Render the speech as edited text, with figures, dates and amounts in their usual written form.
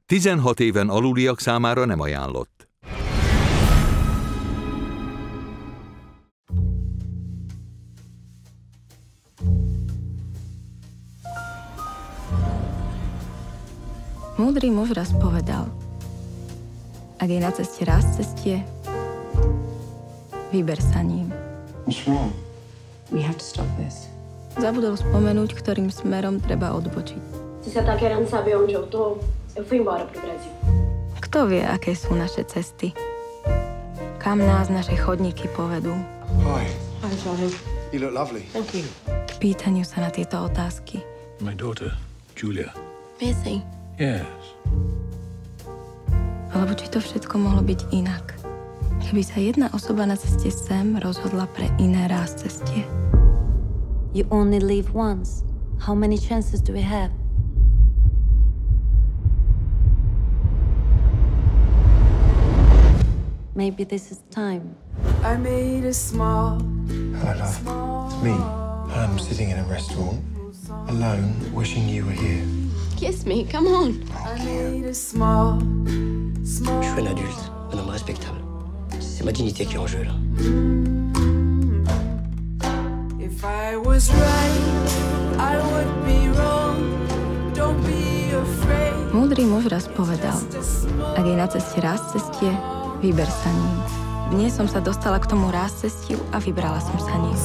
16 éven aluliak számára nem ajánlott. Múdry muž raz povedal, ak je na ceste raz cestie, vyber sa ním. What's wrong? We have to stop this. Zabudol spomenúť, ktorým smerom treba odbočiť. Se você tá querendo saber onde eu tô, eu fui embora pro Brasil. Kto vie, aké sú naše cesty? Kam nás naše chodníky povedú? Hi. Hi, Charlie. You look lovely. Thank you. K pýtaniu sa na tieto otázky. My daughter, Julia. Missy. Yes. Alebo či to všetko mohlo byť inak? Keby sa jedna osoba na ceste sem rozhodla pre iné ráz cestie. You only live once. How many chances do we have? Maybe this is time. I made a small. Hello, love. It's me. I'm sitting in a restaurant, alone, wishing you were here. Kiss me, come on. I made a small. Je suis un adulte, un homme respectable. C'est ma dignité qui est en jeu, là. If I was right, I would be wrong. Don't be afraid. Múdry muž raz povedal, ak je na ceste ráz cestie, vyber sa ním. Dnes som sa dostala k tomu ráz cestiu a vybrala som sa ním.